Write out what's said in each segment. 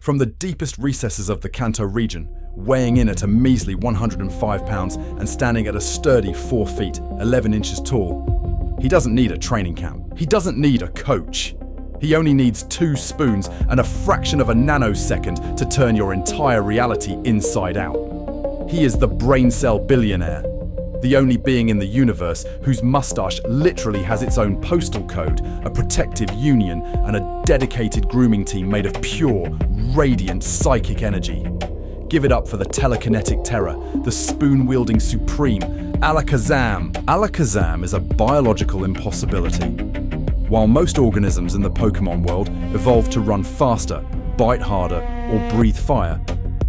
From the deepest recesses of the Kanto region, weighing in at a measly 105 pounds and standing at a sturdy 4 feet, 11 inches tall, he doesn't need a training camp. He doesn't need a coach. He only needs 2 spoons and a fraction of a nanosecond to turn your entire reality inside out. He is the brain cell billionaire, the only being in the universe whose mustache literally has its own postal code, a protective union, and a dedicated grooming team made of pure, radiant psychic energy. Give it up for the telekinetic terror, the spoon-wielding supreme, Alakazam. Alakazam is a biological impossibility. While most organisms in the Pokemon world evolved to run faster, bite harder, or breathe fire,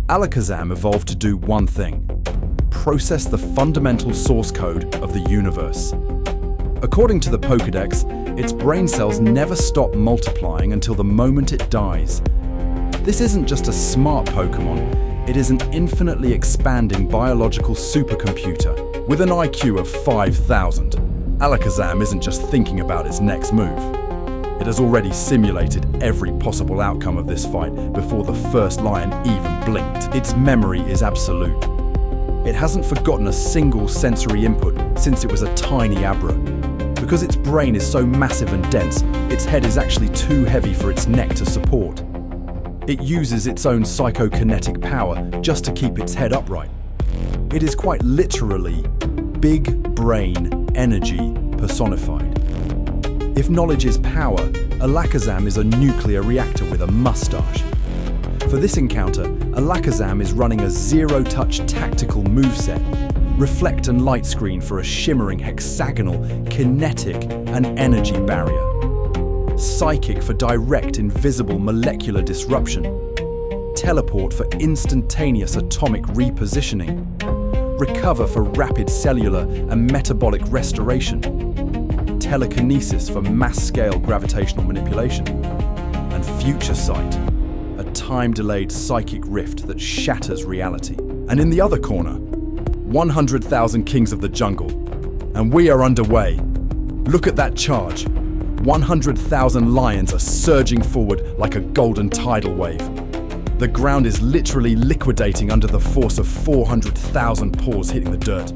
Alakazam evolved to do one thing: process the fundamental source code of the universe. According to the Pokédex, its brain cells never stop multiplying until the moment it dies. This isn't just a smart Pokemon, it is an infinitely expanding biological supercomputer with an IQ of 5,000. Alakazam isn't just thinking about its next move. It has already simulated every possible outcome of this fight before the first lion even blinked. Its memory is absolute. It hasn't forgotten a single sensory input since it was a tiny Abra. Because its brain is so massive and dense, its head is actually too heavy for its neck to support. It uses its own psychokinetic power just to keep its head upright. It is quite literally big brain energy personified. If knowledge is power, Alakazam is a nuclear reactor with a mustache. For this encounter, Alakazam is running a zero-touch tactical moveset, reflect and light screen for a shimmering hexagonal, kinetic and energy barrier, psychic for direct invisible molecular disruption, teleport for instantaneous atomic repositioning, recover for rapid cellular and metabolic restoration, telekinesis for mass-scale gravitational manipulation, and future sight, a time-delayed psychic rift that shatters reality. And in the other corner, 100,000 kings of the jungle, and we are underway. Look at that charge. 100,000 lions are surging forward like a golden tidal wave. The ground is literally liquidating under the force of 400,000 paws hitting the dirt.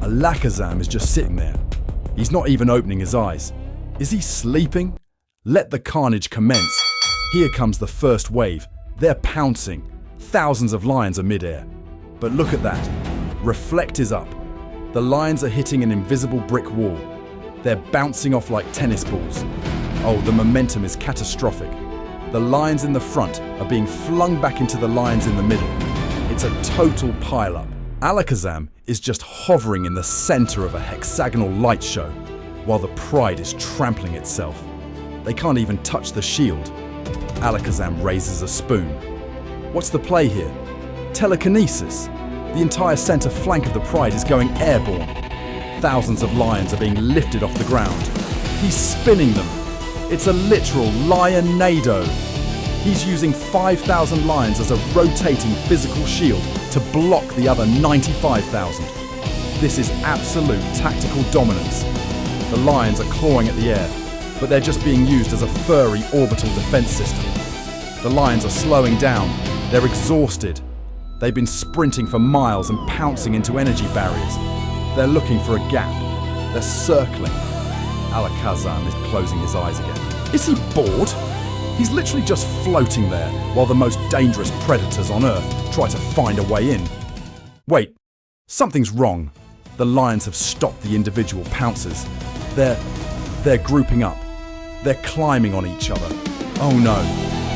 Alakazam is just sitting there. He's not even opening his eyes. Is he sleeping? Let the carnage commence. Here comes the first wave. They're pouncing. Thousands of lions are mid-air. But look at that. Reflect is up. The lions are hitting an invisible brick wall. They're bouncing off like tennis balls. Oh, the momentum is catastrophic. The lions in the front are being flung back into the lions in the middle. It's a total pile-up. Alakazam is just hovering in the center of a hexagonal light show, while the pride is trampling itself. They can't even touch the shield. Alakazam raises a spoon. What's the play here? Telekinesis. The entire center flank of the pride is going airborne. Thousands of lions are being lifted off the ground. He's spinning them. It's a literal lionado. He's using 5,000 lions as a rotating physical shield to block the other 95,000. This is absolute tactical dominance. The lions are clawing at the air, but they're just being used as a furry orbital defense system. The lions are slowing down. They're exhausted. They've been sprinting for miles and pouncing into energy barriers. They're looking for a gap. They're circling. Alakazam is closing his eyes again. Is he bored? He's literally just floating there while the most dangerous predators on Earth try to find a way in. Wait, something's wrong. The lions have stopped the individual pounces. They're grouping up. They're climbing on each other. Oh no,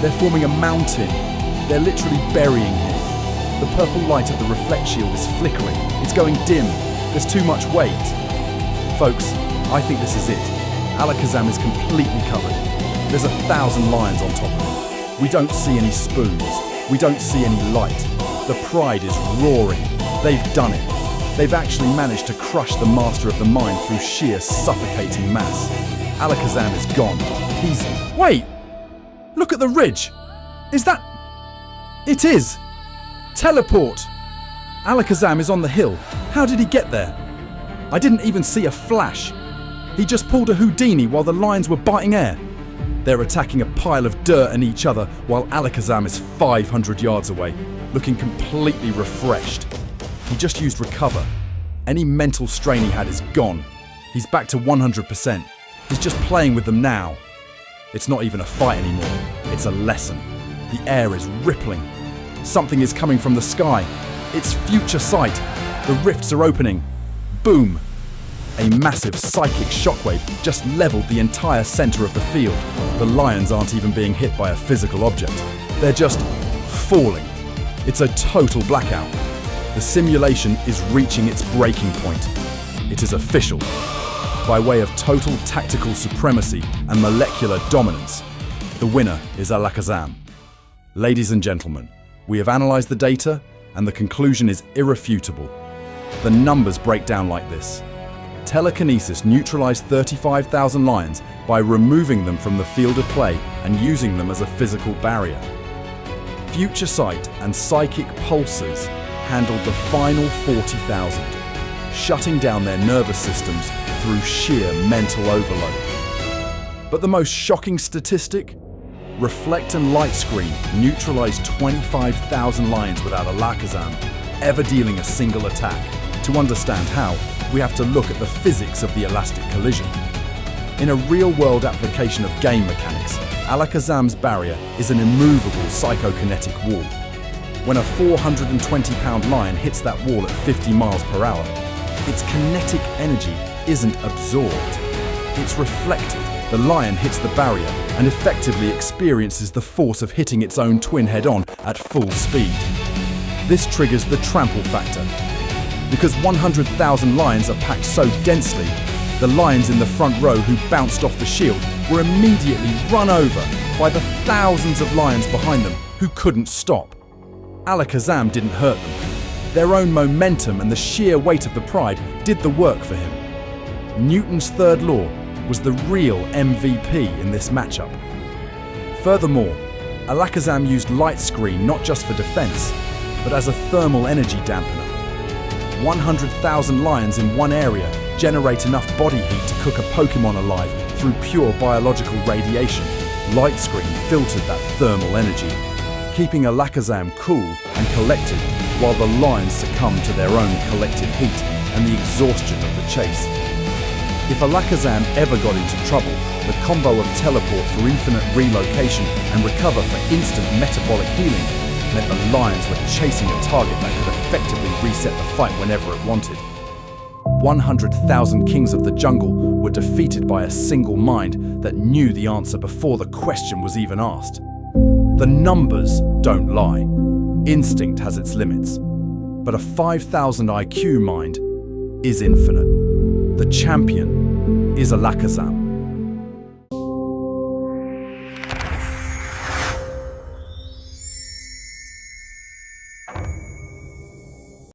they're forming a mountain. They're literally burying him. The purple light of the reflect shield is flickering. It's going dim. There's too much weight. Folks, I think this is it. Alakazam is completely covered. There's 1,000 lions on top of him. We don't see any spoons. We don't see any light. The pride is roaring. They've done it. They've actually managed to crush the master of the mind through sheer suffocating mass. Alakazam is gone. Wait! Look at the ridge! Is that... It is! Teleport! Alakazam is on the hill. How did he get there? I didn't even see a flash. He just pulled a Houdini while the lions were biting air. They're attacking a pile of dirt and each other while Alakazam is 500 yards away, looking completely refreshed. He just used recover. Any mental strain he had is gone. He's back to 100%. He's just playing with them now. It's not even a fight anymore. It's a lesson. The air is rippling. Something is coming from the sky. It's future sight. The rifts are opening. Boom! A massive psychic shockwave just leveled the entire center of the field. The lions aren't even being hit by a physical object. They're just falling. It's a total blackout. The simulation is reaching its breaking point. It is official. By way of total tactical supremacy and molecular dominance, the winner is Alakazam. Ladies and gentlemen, we have analyzed the data and the conclusion is irrefutable. The numbers break down like this. Telekinesis neutralized 35,000 lions by removing them from the field of play and using them as a physical barrier. Future sight and psychic pulses handled the final 40,000, shutting down their nervous systems through sheer mental overload. But the most shocking statistic? Reflect and Light Screen neutralized 25,000 lions without Alakazam ever dealing a single attack. To understand how, we have to look at the physics of the elastic collision. In a real-world application of game mechanics, Alakazam's barrier is an immovable psychokinetic wall. When a 420-pound lion hits that wall at 50 miles per hour, its kinetic energy isn't absorbed. It's reflected. The lion hits the barrier and effectively experiences the force of hitting its own twin head-on at full speed. This triggers the trample factor. Because 100,000 lions are packed so densely, the lions in the front row who bounced off the shield were immediately run over by the thousands of lions behind them who couldn't stop. Alakazam didn't hurt them. Their own momentum and the sheer weight of the pride did the work for him. Newton's third law was the real MVP in this matchup. Furthermore, Alakazam used Light Screen not just for defense, but as a thermal energy dampener. 100,000 lions in one area generate enough body heat to cook a Pokemon alive through pure biological radiation. Light Screen filtered that thermal energy, keeping Alakazam cool and collected while the lions succumbed to their own collective heat and the exhaustion of the chase. If Alakazam ever got into trouble, the combo of teleport for infinite relocation and recover for instant metabolic healing meant the lions were chasing a target that could effectively reset the fight whenever it wanted. 100,000 kings of the jungle were defeated by a single mind that knew the answer before the question was even asked. The numbers don't lie. Instinct has its limits. But a 5,000 IQ mind is infinite. The champion is Alakazam.